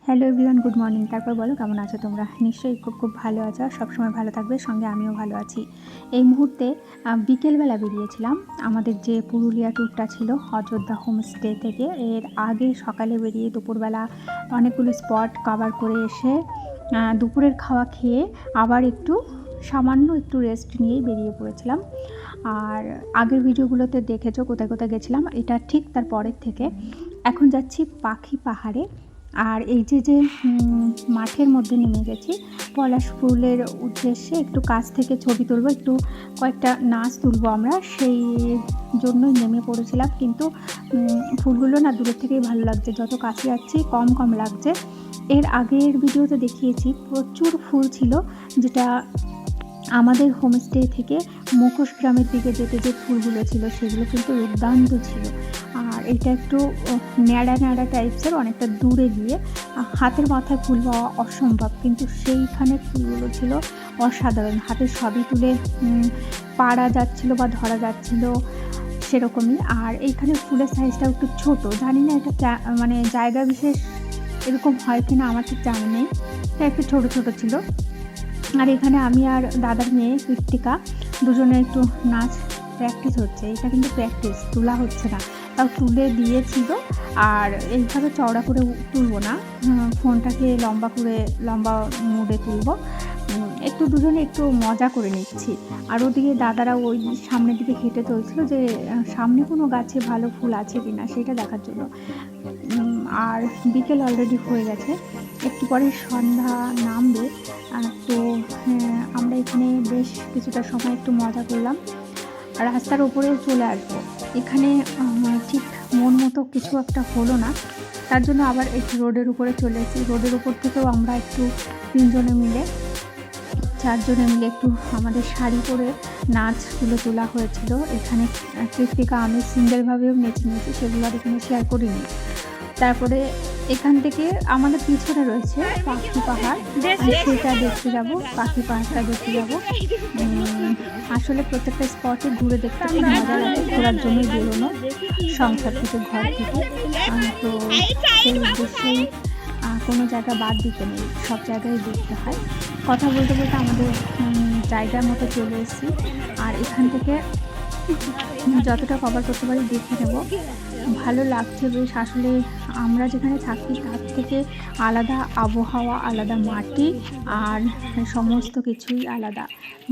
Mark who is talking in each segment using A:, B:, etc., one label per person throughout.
A: Hello everyone, good morning. তারপর বলো কেমন আছো তোমরা? নিশ্চয়ই খুব খুব ভালো আছো, সবসময় ভালো থাকবে। সঙ্গে আমিও ভালো আছি। এই মুহূর্তে বিকেলবেলা বেরিয়েছিলাম আমাদের যে পুরুলিয়া ট্যুরটা ছিল অযোধ্যা হোমস্টে থেকে। এর আগে সকালে বেরিয়ে দুপুরবেলা অনেকগুলো স্পট কভার করে এসে দুপুরের খাওয়া খেয়ে আবার সামান্য একটু রেস্ট নিয়েই বেরিয়ে পড়েছিলাম। আর আগের ভিডিওগুলোতে দেখেছো কোথায় কোথায় গেছিলাম, এটা ঠিক তার পরের থেকে। এখন যাচ্ছি পাখি পাহাড়ে। আর এই যে মাঠের মধ্যে নেমে গেছি পলাশ ফুলের উদ্দেশ্যে, একটু কাছ থেকে ছবি তুলবো, একটু কয়েকটা নাচ তুলবো আমরা, সেই জন্যই নেমে পড়েছিলাম। কিন্তু ফুলগুলো না দূরের থেকেই ভালো লাগছে, যত কাছে যাচ্ছি কম কম লাগছে। এর আগের ভিডিওতে দেখিয়েছি প্রচুর ফুল ছিল, যেটা আমাদের হোমস্টে থেকে মুখোশ গ্রামের দিকে যেতে যে ফুলগুলো ছিল সেগুলো কিন্তু দুর্দান্ত ছিল। আর এটা একটু ন্যাড়া ন্যাড়া টাইপসের, অনেকটা দূরে গিয়ে হাতের মাথায় ফুল পাওয়া অসম্ভব, কিন্তু সেইখানে ফুলগুলো ছিল অসাধারণ। হাতে সবই তুলে পাড়া যাচ্ছিল বা ধরা যাচ্ছিল সেরকমই। আর এইখানে ফুলের সাইজটাও একটু ছোট, জানি না এটা মানে জায়গা বিশেষ এরকম হয় কিনা, আমার ঠিক জানা নেই। এটা একটু ছোট ছোট ছিল। আর এখানে আমি আর দাদার মেয়ে কৃত্তিকা দুজনে একটু নাচ প্র্যাকটিস হচ্ছে। এটা কিন্তু প্র্যাকটিস, তোলা হচ্ছে না, তাও তুলে দিয়েছিল। আর এইভাবে চওড়া করে তুলবো না, ফোনটাকে লম্বা মুড়ে তুলবো। একটু দুজনে একটু মজা করে নিচ্ছি। আর ওদিকে দাদারা ওই সামনের দিকে হেঁটে চলছিল যে সামনে কোনো গাছে ভালো ফুল আছে কি না সেটা দেখার জন্য। আর বিকেল অলরেডি হয়ে গেছে, একটু পরে সন্ধ্যা নামবে। তো আমরা এখানে বেশ কিছুটা সময় একটু মজা করলাম। রাস্তার ওপরেও চলে আসবো। এখানে ঠিক মন মতো কিছু একটা হলো না, তার জন্য আবার একটু রোডের উপরে চলে এসেছি। রোডের উপর থেকেও আমরা একটু 4জনে মিলে একটু আমাদের শাড়ি পরে নাচগুলো তোলা হয়েছিল। এখানে কৃত্তিকা আমি সিঙ্গেলভাবেও নেচে নিয়েছি, সেগুলো আর এখানে শেয়ার করিনি। তারপরে এখান থেকে আমাদের পিছনে রয়েছে পাখি পাহাড়, সেটা দেখতে যাব, পাখি পাহাড়টা দেখতে যাব। আসলে প্রত্যেকটা স্পটে ঘুরে দেখতে খুব মজা লাগে, ঘোরার জন্য বেরোনো সংসার থেকে, ঘর থেকে। তো সেই উদ্দেশ্যেই কোনো জায়গা বাদ দিতে নেই, সব জায়গায় দেখতে হয়। কথা বলতে বলতে আমাদের জায়গার মতো চলে এসেছি। আর এখান থেকে যতটা কভার করতে পারি দেখে নেব। ভালো লাগছে বেশ। আসলে আমরা যেখানে থাকি তার থেকে আলাদা আবহাওয়া, আলাদা মাটি, আর সমস্ত কিছুই আলাদা।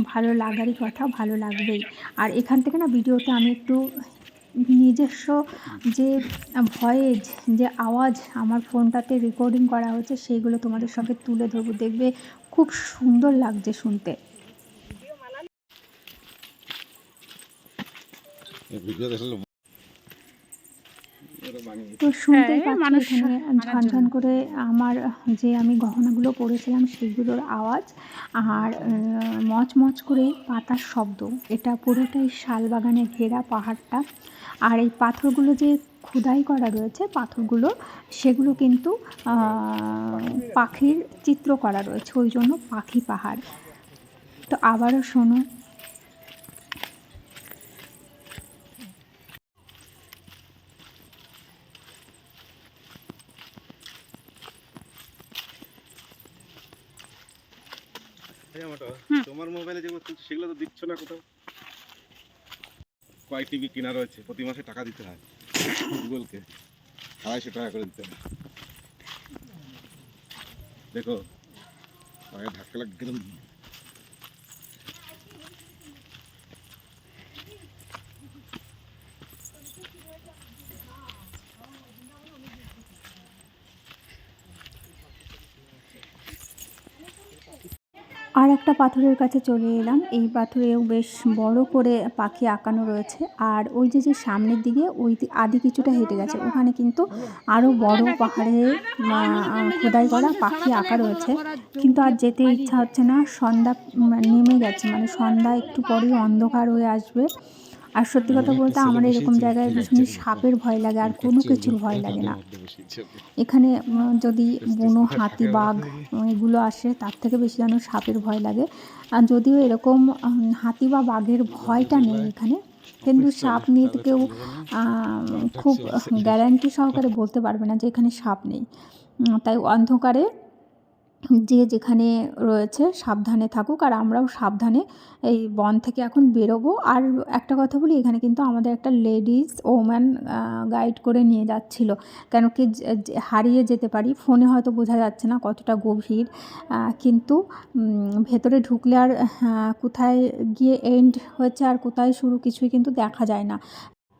A: ভালো লাগারই কথা, ভালো লাগবেই। আর এখান থেকে না ভিডিওতে আমি একটু নিজস্ব যে ভয়েস, যে আওয়াজ আমার ফোনটাতে রেকর্ডিং করা হয়েছে সেইগুলো তোমাদের সঙ্গে তুলে ধরবো, দেখবে খুব সুন্দর লাগছে শুনতে। তো শুনতেই পাচ্ছি এখানে ঝনঝন করে আমার আমি গহনাগুলো পরেছিলাম সেগুলোর আওয়াজ, আর মচমচ করে পাতার শব্দ। এটা পুরোটাই শালবাগানে ঘেরা পাহাড়টা। আর এই পাথরগুলো যে খোদাই করা রয়েছে পাথরগুলো, সেগুলো কিন্তু পাখির চিত্র করা রয়েছে, ওই জন্য পাখি পাহাড়। তো আবারও শোনো।
B: তোমার মোবাইলে যেগুলো সেগুলো তো দিচ্ছ না কোথাও। কয় টিভি কেনা রয়েছে, প্রতি মাসে টাকা দিতে হয় গুগলকে, 250 টাকা করে দিতে হয়। দেখো পায়ে ধাক্কা লাগে একদম।
A: আর একটা পাথরের কাছে চলে এলাম। এই পাথরেও বেশ বড় করে পাখি আঁকানো রয়েছে। আর ওই যে সামনের দিকে ওই আদি কিছুটা হেঁটে গেছে, ওখানে কিন্তু আরও বড় পাহাড়ে খোদাই করা পাখি আঁকা রয়েছে। কিন্তু আর যেতে ইচ্ছা হচ্ছে না, সন্ধ্যা নেমে গেছে, মানে সন্ধ্যা একটু পরেই অন্ধকার হয়ে আসবে। আর সত্যি কথা বলতে আমার এরকম জায়গায় ভীষণ সাপের ভয় লাগে, আর কোনো কিছুর ভয় লাগে না। এখানে যদি বুনো হাতি, বাঘ এগুলো আসে, তার থেকে বেশি যেন সাপের ভয় লাগে। আর যদিও এরকম হাতি বা বাঘের ভয়টা নেই এখানে, কিন্তু সাপ নিয়ে তো কেউ খুব গ্যারান্টি সহকারে বলতে পারবে না যে এখানে সাপ নেই। তাই অন্ধকারে যে যেখানে রয়েছে সাবধানে থাকুক, আর আমরাও সাবধানে এই বন থেকে এখন বেরোবো। আর একটা কথা বলি, এখানে কিন্তু আমাদের একটা লেডিস ওম্যান গাইড করে নিয়ে যাচ্ছিল, কেন কি হারিয়ে যেতে পারি, ফোনে হয়তো বোঝা যাচ্ছে না কতটা গভীর, কিন্তু ভেতরে ঢুকলে আর কোথায় গিয়ে এন্ড হচ্ছে আর কোথায় শুরু কিছুই কিন্তু দেখা যায় না।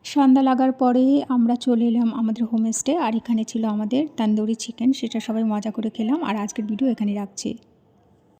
A: সন্ধ্যা লাগার পরে আমরা চলে এলাম আমাদের হোমস্টে, আর এখানে ছিল আমাদের তন্দুরি চিকেন, সেটা সবাই মজা করে খেলাম। আর আজকের ভিডিও এখানে রাখছি।